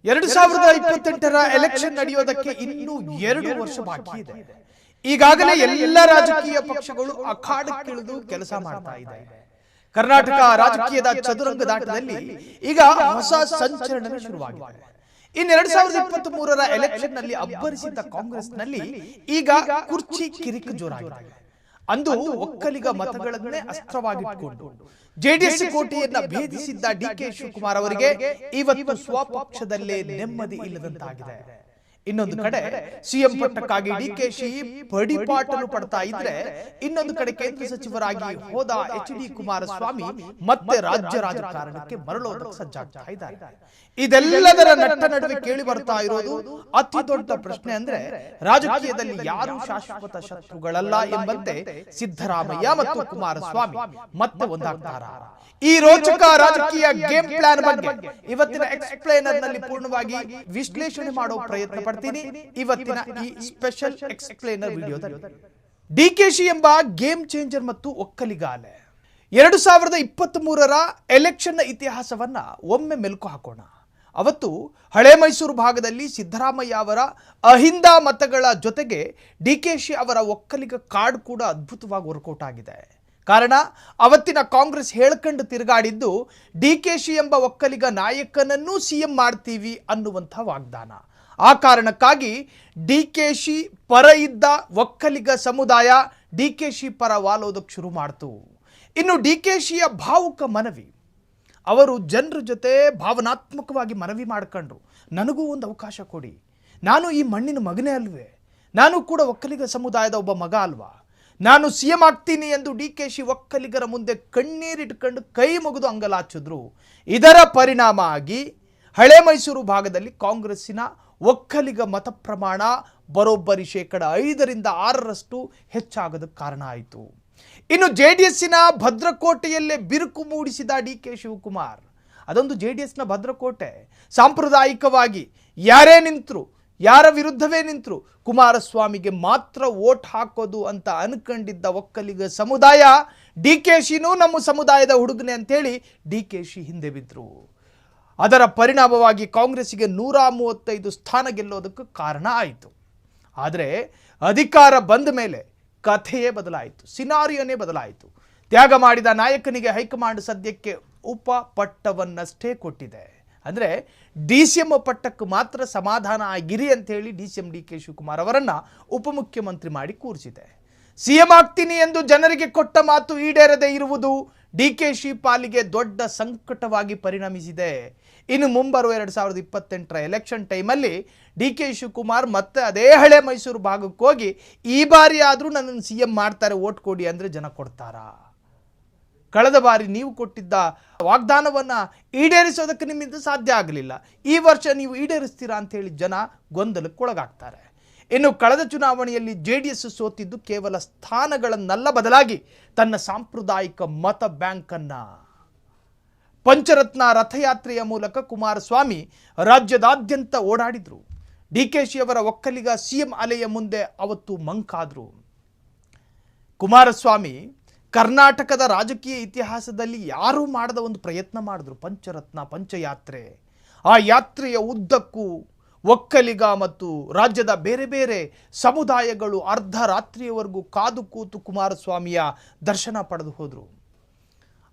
2028ರ election ನಡೆಯೋದಕ್ಕೆ ಇನ್ನೂ 2 ವರ್ಷ ಬಾಕಿ ಇದೆ. ಈಗಾಗಲೇ ಎಲ್ಲ ರಾಜಕೀಯ ಪಕ್ಷಗಳು ಅಖಾಡಕ್ಕಿಳಿದು ಕೆಲಸ ಮಾಡ್ತಾ ಇದೆ. ಕರ್ನಾಟಕ ರಾಜಕೀಯದ ಚದುರಂಗದಾಟದಲ್ಲಿ ಈಗ ಹೊಸ ಸಂಚಲನ ಶುರುವಾಗಿದೆ. ಇನ್ನು 2023ರ ಎಲೆಕ್ಷನ್ ನಲ್ಲಿ ಅಬ್ಬರಿಸಿದ್ದ ಕಾಂಗ್ರೆಸ್ ನಲ್ಲಿ ಈಗ ಕುರ್ಚಿ ಕಿರಿಕು ಜೋರಾಗಿದೆ. ಅಂದು ಒಕ್ಕಲಿಗ ಮತಗಳನ್ನೇ ಅಸ್ತ್ರವಾಗಿಟ್ಟುಕೊಂಡು ಜೆಡಿಎಸ್ ಕೋಟೆಯನ್ನ ಭೇದಿಸಿದ್ದ ಡಿಕೆ ಶಿವಕುಮಾರ್ ಅವರಿಗೆ ಇವತ್ತು ಸ್ವಪಕ್ಷದಲ್ಲೇ ನೆಮ್ಮದಿ ಇಲ್ಲದಂತಾಗಿದೆ. ಇನ್ನೊಂದು ಕಡೆ ಸಿಎಂ ಪಟ್ಟಕ್ಕಾಗಿ ಡಿಕೆಶಿ ಪಡಿಪಾಟಲು ಪಡ್ತಾ ಇದ್ರೆ, ಇನ್ನೊಂದು ಕಡೆ ಕೇಂದ್ರ ಸಚಿವರಾಗಿ ಹೋದ ಎಚ್.ಡಿ. ಕುಮಾರಸ್ವಾಮಿ ಮತ್ತೆ ರಾಜ್ಯ ರಾಜಕಾರಣಕ್ಕೆ ಮರಳೋದಕ್ಕೆ ಸಜ್ಜಾಗ್ತಾ ಇದ್ದಾರೆ. ಇದೆಲ್ಲದರ ನಟ್ಟ ನಡುವೆ ಕೇಳಿ ಬರ್ತಾ ಇರೋದು ಅತಿ ದೊಡ್ಡ ಪ್ರಶ್ನೆ ಅಂದ್ರೆ, ರಾಜಕೀಯದಲ್ಲಿ ಯಾರು ಶಾಶ್ವತ ಶತ್ರುಗಳಲ್ಲ ಎಂಬಂತೆ ಸಿದ್ದರಾಮಯ್ಯ ಮತ್ತು ಕುಮಾರಸ್ವಾಮಿ ಮತ್ತೆ ಒಂದಾಗ್ತಾರ? ಈ ರೋಚಕ ರಾಜಕೀಯ ಗೇಮ್ ಪ್ಲಾನ್ ಬಗ್ಗೆ ಇವತ್ತಿನ ಎಕ್ಸ್ಪ್ಲೇನರ್ ನಲ್ಲಿ ಪೂರ್ಣವಾಗಿ ವಿಶ್ಲೇಷಣೆ ಮಾಡೋ ಪ್ರಯತ್ನ ಪಡ್ತೀನಿ. ಇವತ್ತಿನ ಈ ಸ್ಪೆಷಲ್ ಎಕ್ಸ್ಪ್ಲೇನರ್ ವಿಡಿಯೋದಲ್ಲಿ ಡಿಕೆಶಿ ಎಂಬ ಗೇಮ್ ಚೇಂಜರ್ ಮತ್ತು ಒಕ್ಕಲಿಗ ಅಲೆ 2023ರ ಎಲೆಕ್ಷನ್ ಇತಿಹಾಸವನ್ನ ಒಮ್ಮೆ ಮೆಲುಕು ಹಾಕೋಣ. ಅವತ್ತು ಹಳೆ ಮೈಸೂರು ಭಾಗದಲ್ಲಿ ಸಿದ್ದರಾಮಯ್ಯ ಅವರ ಅಹಿಂದ ಮತಗಳ ಜೊತೆಗೆ ಡಿಕೆಶಿ ಅವರ ಒಕ್ಕಲಿಗ ಕಾರ್ಡ್ ಕೂಡ ಅದ್ಭುತವಾಗಿ ವರ್ಕೌಟ್ ಆಗಿದೆ. ಕಾರಣ, ಅವತ್ತಿನ ಕಾಂಗ್ರೆಸ್ ಹೇಳ್ಕೊಂಡು ತಿರುಗಾಡಿದ್ದು ಡಿಕೆಶಿ ಎಂಬ ಒಕ್ಕಲಿಗ ನಾಯಕನನ್ನು ಸಿಎಂ ಮಾಡ್ತೀವಿ ಅನ್ನುವಂಥ ವಾಗ್ದಾನ. ಆ ಕಾರಣಕ್ಕಾಗಿ ಡಿಕೆಶಿ ಪರ ಇದ್ದ ಒಕ್ಕಲಿಗ ಸಮುದಾಯ ಡಿಕೆಶಿ ಪರ ವಾಲೋದಕ್ಕೆ ಶುರು ಮಾಡ್ತು. ಇನ್ನು ಡಿಕೆಶಿಯ ಭಾವುಕ ಮನವಿ, ಅವರು ಜನರ ಜೊತೆ ಭಾವನಾತ್ಮಕವಾಗಿ ಮನವಿ ಮಾಡ್ಕೊಂಡ್ರು, ನನಗೂ ಒಂದು ಅವಕಾಶ ಕೊಡಿ, ನಾನು ಈ ಮಣ್ಣಿನ ಮಗನೇ ಅಲ್ವೇ, ನಾನು ಕೂಡ ಒಕ್ಕಲಿಗ ಸಮುದಾಯದ ಒಬ್ಬ ಮಗ ಅಲ್ವಾ, ನಾನು ಸಿಎಂ ಆಗ್ತೀನಿ ಎಂದು ಡಿಕೆಶಿ ಒಕ್ಕಲಿಗರ ಮುಂದೆ ಕಣ್ಣೀರಿಟ್ಕೊಂಡು ಕೈ ಮುಗಿದು ಅಂಗಲಾಚಿದ್ರು. ಇದರ ಪರಿಣಾಮ ಆಗಿ ಹಳೆ ಮೈಸೂರು ಭಾಗದಲ್ಲಿ ಕಾಂಗ್ರೆಸ್ಸಿನ ಒಕ್ಕಲಿಗ ಮತ ಪ್ರಮಾಣ ಬರೋಬ್ಬರಿ 5ರಿಂದ 6ರಷ್ಟು ಹೆಚ್ಚಾಗೋದಕ್ಕೆ ಕಾರಣ ಆಯಿತು. ಇನ್ನು ಜೆಡಿಎಸ್ಸಿನ ಭದ್ರಕೋಟೆಯಲ್ಲೇ ಬಿರುಕು ಮೂಡಿಸಿದ ಡಿಕೆ ಶಿವಕುಮಾರ್, ಅದೊಂದು ಜೆಡಿಎಸ್ನ ಭದ್ರಕೋಟೆ. ಸಾಂಪ್ರದಾಯಿಕವಾಗಿ ಯಾರೇ ನಿಂತರು, ಯಾರ ವಿರುದ್ಧವೇ ನಿಂತರು ಕುಮಾರಸ್ವಾಮಿಗೆ ಮಾತ್ರ ವೋಟ್ ಹಾಕೋದು ಅಂತ ಅನ್ಕೊಂಡಿದ್ದ ಒಕ್ಕಲಿಗ ಸಮುದಾಯ ಡಿಕೆಶಿನೂ ನಮ್ಮ ಸಮುದಾಯದ ಹುಡುಗನೆ ಅಂತೇಳಿ ಡಿಕೆಶಿ ಹಿಂದೆ ಬಿದ್ದರು. ಅದರ ಪರಿಣಾಮವಾಗಿ ಕಾಂಗ್ರೆಸ್ಸಿಗೆ 135 ಸ್ಥಾನ ಗೆಲ್ಲೋದಕ್ಕೆ ಕಾರಣ ಆಯಿತು. ಆದರೆ ಅಧಿಕಾರ ಬಂದ ಮೇಲೆ ಕಥೆಯೇ ಬದಲಾಯಿತು, ಸಿನಾರಿಯೋನೇ ಬದಲಾಯಿತು. ತ್ಯಾಗ ಮಾಡಿದ ನಾಯಕನಿಗೆ ಹೈಕಮಾಂಡ್ ಸದ್ಯಕ್ಕೆ ಉಪ ಪಟ್ಟವನ್ನಷ್ಟೇ ಕೊಟ್ಟಿದೆ. ಅಂದರೆ ಡಿ.ಸಿ.ಎಂ ಪಟ್ಟಕ್ಕೆ ಮಾತ್ರ ಸಮಾಧಾನ ಆಗಿರಿ ಅಂತೇಳಿ ಡಿ.ಸಿ.ಎಂ ಡಿ.ಕೆ ಶಿವಕುಮಾರ್ ಅವರನ್ನು ಉಪಮುಖ್ಯಮಂತ್ರಿ ಮಾಡಿ ಕೂರಿಸಿದೆ. ಸಿಎಂ ಆಗ್ತೀನಿ ಎಂದು ಜನರಿಗೆ ಕೊಟ್ಟ ಮಾತು ಈಡೇರದೇ ಇರುವುದು ಡಿಕೆಶಿ ಪಾಲಿಗೆ ದೊಡ್ಡ ಸಂಕಟವಾಗಿ ಪರಿಣಮಿಸಿದೆ. ಇನ್ನು ಮುಂಬರುವ 2028ರ ಎಲೆಕ್ಷನ್ ಟೈಮಲ್ಲಿ ಡಿಕೆ ಶಿವಕುಮಾರ್ ಮತ್ತೆ ಅದೇ ಹಳೆ ಮೈಸೂರು ಭಾಗಕ್ಕೆ ಹೋಗಿ ಈ ಬಾರಿ ಆದರೂ ನನ್ನನ್ನು ಸಿಎಂ ಮಾಡ್ತಾರೆ, ವೋಟ್ ಕೊಡಿ ಅಂದರೆ ಜನ ಕೊಡ್ತಾರಾ? ಕಳೆದ ಬಾರಿ ನೀವು ಕೊಟ್ಟಿದ್ದ ವಾಗ್ದಾನವನ್ನು ಈಡೇರಿಸೋದಕ್ಕೆ ನಿಮ್ಮಿಂದ ಸಾಧ್ಯ ಆಗಲಿಲ್ಲ, ಈ ವರ್ಷ ನೀವು ಈಡೇರಿಸ್ತೀರಾ ಅಂತೇಳಿ ಜನ ಗೊಂದಲಕ್ಕೊಳಗಾಗ್ತಾರೆ. ಇನ್ನು ಕಳೆದ ಚುನಾವಣೆಯಲ್ಲಿ ಜೆಡಿಎಸ್ ಸೋತಿದ್ದು ಕೇವಲ ಸ್ಥಾನಗಳನ್ನೆಲ್ಲ ಬದಲಾಗಿ ತನ್ನ ಸಾಂಪ್ರದಾಯಿಕ ಮತ ಬ್ಯಾಂಕನ್ನು. ಪಂಚರತ್ನ ರಥಯಾತ್ರೆಯ ಮೂಲಕ ಕುಮಾರಸ್ವಾಮಿ ರಾಜ್ಯದಾದ್ಯಂತ ಓಡಾಡಿದ್ರು. ಡಿಕೆಶಿ ಅವರ ಒಕ್ಕಲಿಗ ಸಿಎಂ ಅಲೆಯ ಮುಂದೆ ಅವತ್ತು ಮಂಕಾದ್ರು. ಕುಮಾರಸ್ವಾಮಿ ಕರ್ನಾಟಕದ ರಾಜಕೀಯ ಇತಿಹಾಸದಲ್ಲಿ ಯಾರೂ ಮಾಡದ ಒಂದು ಪ್ರಯತ್ನ ಮಾಡಿದ್ರು, ಪಂಚರತ್ನ ಪಂಚಯಾತ್ರೆ. ಆ ಯಾತ್ರೆಯ ಉದ್ದಕ್ಕೂ ಒಕ್ಕಲಿಗ ಮತ್ತು ರಾಜ್ಯದ ಬೇರೆ ಬೇರೆ ಸಮುದಾಯಗಳು ಅರ್ಧ ರಾತ್ರಿಯವರೆಗೂ ಕಾದು ಕೂತು ಕುಮಾರಸ್ವಾಮಿಯ ದರ್ಶನ ಪಡೆದು ಹೋದರು.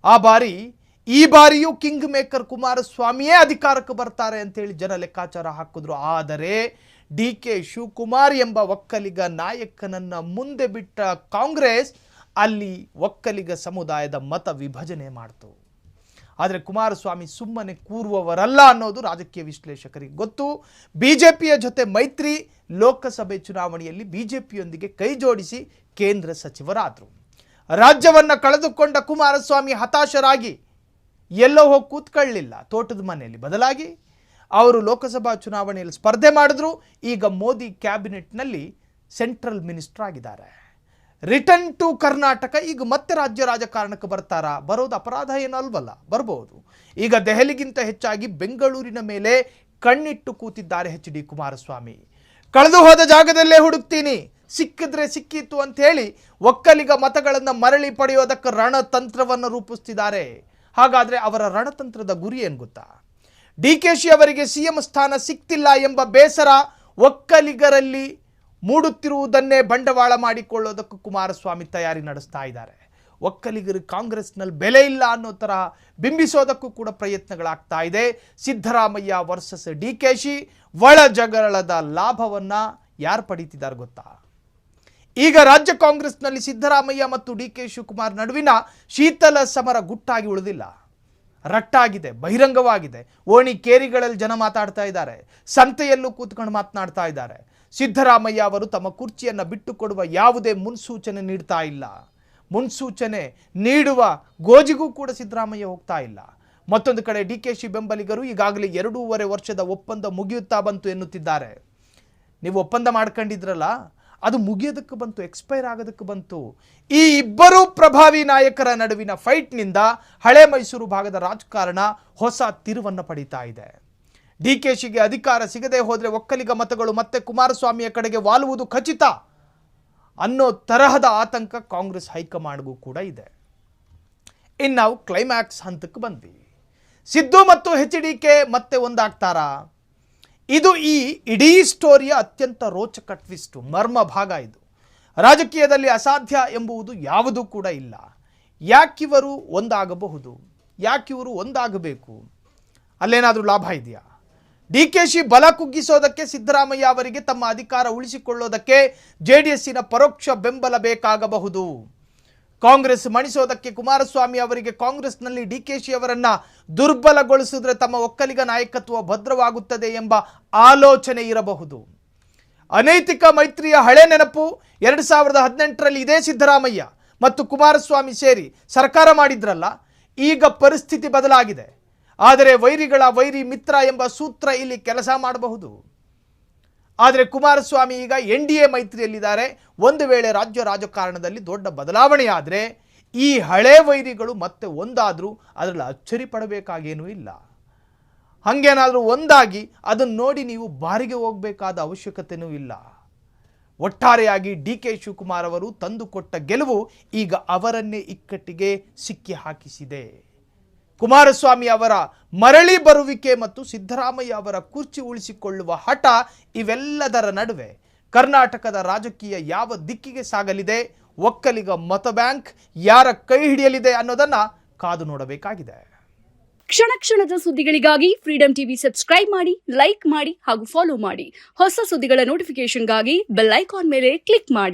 ಈ ಬಾರಿಯೂ ಕಿಂಗ್ ಮೇಕರ್ ಕುಮಾರಸ್ವಾಮಿಯೇ ಅಧಿಕಾರಕ್ಕೆ ಬರ್ತಾರೆ ಅಂತೇಳಿ ಜನ ಲೆಕ್ಕಾಚಾರ ಹಾಕಿದ್ರು. ಆದರೆ ಡಿಕೆ ಶಿವಕುಮಾರ್ ಎಂಬ ಒಕ್ಕಲಿಗ ನಾಯಕನನ್ನ ಮುಂದೆ ಬಿಟ್ಟ ಕಾಂಗ್ರೆಸ್ ಅಲ್ಲಿ ಒಕ್ಕಲಿಗ ಸಮುದಾಯದ ಮತ ವಿಭಜನೆ ಮಾಡ್ತು. ಆದರೆ ಕುಮಾರಸ್ವಾಮಿ ಸುಮ್ಮನೆ ಕೂರುವವರಲ್ಲ ಅನ್ನೋದು ರಾಜಕೀಯ ವಿಶ್ಲೇಷಕರಿಗೆ ಗೊತ್ತು. ಬಿಜೆಪಿಯ ಜೊತೆ ಮೈತ್ರಿ, ಲೋಕಸಭೆ ಚುನಾವಣೆಯಲ್ಲಿ ಬಿಜೆಪಿಯೊಂದಿಗೆ ಕೈ ಜೋಡಿಸಿ ಕೇಂದ್ರ ಸಚಿವರಾದರು. ರಾಜ್ಯವನ್ನು ಕಳೆದುಕೊಂಡ ಕುಮಾರಸ್ವಾಮಿ ಹತಾಶರಾಗಿ ಎಲ್ಲೋ ಹೋಗಿ ಕೂತ್ಕೊಳ್ಳಲಿಲ್ಲ ತೋಟದ ಮನೆಯಲ್ಲಿ, ಬದಲಾಗಿ ಅವರು ಲೋಕಸಭಾ ಚುನಾವಣೆಯಲ್ಲಿ ಸ್ಪರ್ಧೆ ಮಾಡಿದ್ರು. ಈಗ ಮೋದಿ ಕ್ಯಾಬಿನೆಟ್ನಲ್ಲಿ ಸೆಂಟ್ರಲ್ ಮಿನಿಸ್ಟರ್ ಆಗಿದ್ದಾರೆ. ರಿಟರ್ನ್ ಟು ಕರ್ನಾಟಕ, ಈಗ ಮತ್ತೆ ರಾಜ್ಯ ರಾಜಕಾರಣಕ್ಕೆ ಬರ್ತಾರಾ? ಬರೋದು ಅಪರಾಧ ಏನೂ ಅಲ್ವಲ್ಲ, ಬರ್ಬೋದು. ಈಗ ದೆಹಲಿಗಿಂತ ಹೆಚ್ಚಾಗಿ ಬೆಂಗಳೂರಿನ ಮೇಲೆ ಕಣ್ಣಿಟ್ಟು ಕೂತಿದ್ದಾರೆ ಎಚ್.ಡಿ. ಕುಮಾರಸ್ವಾಮಿ. ಕಳೆದು ಹೋದ ಜಾಗದಲ್ಲೇ ಹುಡುಕ್ತೀನಿ, ಸಿಕ್ಕಿದ್ರೆ ಸಿಕ್ಕಿತ್ತು ಅಂತ ಹೇಳಿ ಒಕ್ಕಲಿಗ ಮತಗಳನ್ನು ಮರಳಿ ಪಡೆಯೋದಕ್ಕೆ ರಣತಂತ್ರವನ್ನು ರೂಪಿಸ್ತಿದ್ದಾರೆ. ಹಾಗಾದರೆ ಅವರ ರಣತಂತ್ರದ ಗುರಿ ಏನು ಗೊತ್ತಾ? ಡಿಕೆಶಿ ಅವರಿಗೆ ಸಿಎಂ ಸ್ಥಾನ ಸಿಕ್ತಿಲ್ಲ ಎಂಬ ಬೇಸರ ಒಕ್ಕಲಿಗರಲ್ಲಿ ಮೂಡುತ್ತಿರುವುದನ್ನೇ ಬಂಡವಾಳ ಮಾಡಿಕೊಳ್ಳೋದಕ್ಕೂ ಕುಮಾರಸ್ವಾಮಿ ತಯಾರಿ ನಡೆಸ್ತಾ ಇದ್ದಾರೆ. ಒಕ್ಕಲಿಗರಿಗೆ ಕಾಂಗ್ರೆಸ್ನಲ್ಲಿ ಬೆಲೆ ಇಲ್ಲ ಅನ್ನೋ ತರಹ ಬಿಂಬಿಸೋದಕ್ಕೂ ಕೂಡ ಪ್ರಯತ್ನಗಳಾಗ್ತಾ ಇದೆ. ಸಿದ್ದರಾಮಯ್ಯ ವರ್ಸಸ್ ಡಿಕೆಶಿ ಒಳ ಜಗಳದ ಲಾಭವನ್ನ ಯಾರು ಪಡೀತಿದ್ದಾರೆ ಗೊತ್ತಾ? ಈಗ ರಾಜ್ಯ ಕಾಂಗ್ರೆಸ್ನಲ್ಲಿ ಸಿದ್ದರಾಮಯ್ಯ ಮತ್ತು ಡಿಕೆ ಶಿವಕುಮಾರ್ ನಡುವಿನ ಶೀತಲ ಸಮರ ಗುಟ್ಟಾಗಿ ಉಳಿದಿಲ್ಲ, ರಟ್ಟಾಗಿದೆ, ಬಹಿರಂಗವಾಗಿದೆ. ಓಣಿ ಕೇರಿಗಳಲ್ಲಿ ಜನ ಮಾತಾಡ್ತಾ ಇದ್ದಾರೆ, ಸಂತೆಯಲ್ಲೂ ಕೂತ್ಕೊಂಡು ಮಾತನಾಡ್ತಾ ಇದ್ದಾರೆ. ಸಿದ್ದರಾಮಯ್ಯ ಅವರು ತಮ್ಮ ಕುರ್ಚಿಯನ್ನು ಬಿಟ್ಟು ಕೊಡುವ ಯಾವುದೇ ಮುನ್ಸೂಚನೆ ನೀಡ್ತಾ ಇಲ್ಲ. ಮುನ್ಸೂಚನೆ ನೀಡುವ ಗೋಜಿಗೂ ಕೂಡ ಸಿದ್ದರಾಮಯ್ಯ ಹೋಗ್ತಾ ಇಲ್ಲ. ಮತ್ತೊಂದು ಕಡೆ ಡಿಕೆಶಿ ಬೆಂಬಲಿಗರು ಈಗಾಗಲೇ 2.5 ವರ್ಷದ ಒಪ್ಪಂದ ಮುಗಿಯುತ್ತಾ ಬಂತು ಎನ್ನುತ್ತಿದ್ದಾರೆ. ನೀವು ಒಪ್ಪಂದ ಮಾಡ್ಕೊಂಡಿದ್ರಲ್ಲ, ಅದು ಮುಗಿಯೋದಕ್ಕೆ ಬಂತು, ಎಕ್ಸ್ಪೈರ್ ಆಗೋದಕ್ಕೆ ಬಂತು. ಈ ಇಬ್ಬರು ಪ್ರಭಾವಿ ನಾಯಕರ ನಡುವಿನ ಫೈಟ್ನಿಂದ ಹಳೆ ಮೈಸೂರು ಭಾಗದ ರಾಜಕಾರಣ ಹೊಸ ತಿರುವನ್ನು ಪಡೀತಾ ಇದೆ. ಡಿಕೆಶಿಗೆ ಅಧಿಕಾರ ಸಿಗದೆ ಹೋದರೆ ಒಕ್ಕಲಿಗ ಮತಗಳು ಮತ್ತೆ ಕುಮಾರಸ್ವಾಮಿಯ ಕಡೆಗೆ ವಾಲುವುದು ಖಚಿತ ಅನ್ನೋ ತರಹದ ಆತಂಕ ಕಾಂಗ್ರೆಸ್ ಹೈಕಮಾಂಡ್ಗೂ ಕೂಡ ಇದೆ. ಇನ್ನು ನಾವು ಕ್ಲೈಮ್ಯಾಕ್ಸ್ ಹಂತಕ್ಕೆ ಬಂದ್ವಿ. ಸಿದ್ದು ಮತ್ತು HDK ಮತ್ತೆ ಒಂದಾಗ್ತಾರಾ? ಇದು ಈ ಇಡೀ ಸ್ಟೋರಿಯ ಅತ್ಯಂತ ರೋಚಕ ಟ್ವಿಸ್ಟ್, ಮರ್ಮ ಭಾಗ. ಇದು ರಾಜಕೀಯದಲ್ಲಿ ಅಸಾಧ್ಯ ಎಂಬುದು ಯಾವುದೂ ಕೂಡ ಇಲ್ಲ. ಯಾಕಿವರು ಒಂದಾಗಬಹುದು? ಯಾಕಿವರು ಒಂದಾಗಬೇಕು? ಅಲ್ಲೇನಾದರೂ ಲಾಭ ಇದೆಯಾ? ಡಿಕೆಶಿ ಬಲ ಕುಗ್ಗಿಸೋದಕ್ಕೆ, ಸಿದ್ದರಾಮಯ್ಯ ಅವರಿಗೆ ತಮ್ಮ ಅಧಿಕಾರ ಉಳಿಸಿಕೊಳ್ಳೋದಕ್ಕೆ JDSನ ಪರೋಕ್ಷ ಬೆಂಬಲ ಬೇಕಾಗಬಹುದು. ಕಾಂಗ್ರೆಸ್ ಮಣಿಸೋದಕ್ಕೆ ಕುಮಾರಸ್ವಾಮಿ ಅವರಿಗೆ ಕಾಂಗ್ರೆಸ್ನಲ್ಲಿ ಡಿಕೆಶಿ ಅವರನ್ನ ದುರ್ಬಲಗೊಳಿಸಿದ್ರೆ ತಮ್ಮ ಒಕ್ಕಲಿಗ ನಾಯಕತ್ವ ಭದ್ರವಾಗುತ್ತದೆ ಎಂಬ ಆಲೋಚನೆ ಇರಬಹುದು. ಅನೈತಿಕ ಮೈತ್ರಿಯ ಹಳೆ ನೆನಪು 2018ರಲ್ಲಿ ಇದೇ ಸಿದ್ದರಾಮಯ್ಯ ಮತ್ತು ಕುಮಾರಸ್ವಾಮಿ ಸೇರಿ ಸರ್ಕಾರ ಮಾಡಿದ್ರಲ್ಲ. ಈಗ ಪರಿಸ್ಥಿತಿ ಬದಲಾಗಿದೆ. ಆದರೆ ವೈರಿಗಳ ವೈರಿ ಮಿತ್ರ ಎಂಬ ಸೂತ್ರ ಇಲ್ಲಿ ಕೆಲಸ ಮಾಡಬಹುದು. ಆದರೆ ಕುಮಾರಸ್ವಾಮಿ ಈಗ NDA ಮೈತ್ರಿಯಲ್ಲಿದ್ದಾರೆ. ಒಂದು ವೇಳೆ ರಾಜ್ಯ ರಾಜಕಾರಣದಲ್ಲಿ ದೊಡ್ಡ ಬದಲಾವಣೆಯಾದರೆ ಈ ಹಳೆ ವೈರಿಗಳು ಮತ್ತೆ ಒಂದಾದರೂ ಅದರಲ್ಲಿ ಅಚ್ಚರಿ ಪಡಬೇಕಾಗೇನೂ ಇಲ್ಲ. ಹಾಗೇನಾದರೂ ಒಂದಾಗಿ ಅದನ್ನು ನೋಡಿ ನೀವು ಬಾರಿಗೆ ಹೋಗಬೇಕಾದ ಅವಶ್ಯಕತೆಯೂ ಇಲ್ಲ. ಒಟ್ಟಾರೆಯಾಗಿ DK ಶಿವಕುಮಾರ್ ಅವರು ತಂದುಕೊಟ್ಟ ಗೆಲುವು ಈಗ ಅವರನ್ನೇ ಇಕ್ಕಟ್ಟಿಗೆ ಸಿಕ್ಕಿ ಹಾಕಿಸಿದೆ. ಕುಮಾರಸ್ವಾಮಿ ಅವರ ಮರಳಿ ಬರುವಿಕೆ ಮತ್ತು ಸಿದ್ದರಾಮಯ್ಯ ಅವರ ಕುರ್ಚಿ ಉಳಿಸಿಕೊಳ್ಳುವ ಹಠ, ಇವೆಲ್ಲದರ ನಡುವೆ ಕರ್ನಾಟಕದ ರಾಜಕೀಯ ಯಾವ ದಿಕ್ಕಿಗೆ ಸಾಗಲಿದೆ, ಒಕ್ಕಲಿಗ ಮತ ಬ್ಯಾಂಕ್ ಯಾರ ಕೈ ಹಿಡಿಯಲಿದೆ ಅನ್ನೋದನ್ನ ಕಾದು ನೋಡಬೇಕಾಗಿದೆ. ಕ್ಷಣ ಕ್ಷಣದ ಸುದ್ದಿಗಳಿಗಾಗಿ ಫ್ರೀಡಂ ಟಿವಿ ಸಬ್ಸ್ಕ್ರೈಬ್ ಮಾಡಿ, ಲೈಕ್ ಮಾಡಿ ಹಾಗೂ ಫಾಲೋ ಮಾಡಿ. ಹೊಸ ಸುದ್ದಿಗಳ ನೋಟಿಫಿಕೇಶನ್ಗಾಗಿ ಬೆಲ್ ಐಕಾನ್ ಮೇಲೆ ಕ್ಲಿಕ್ ಮಾಡಿ.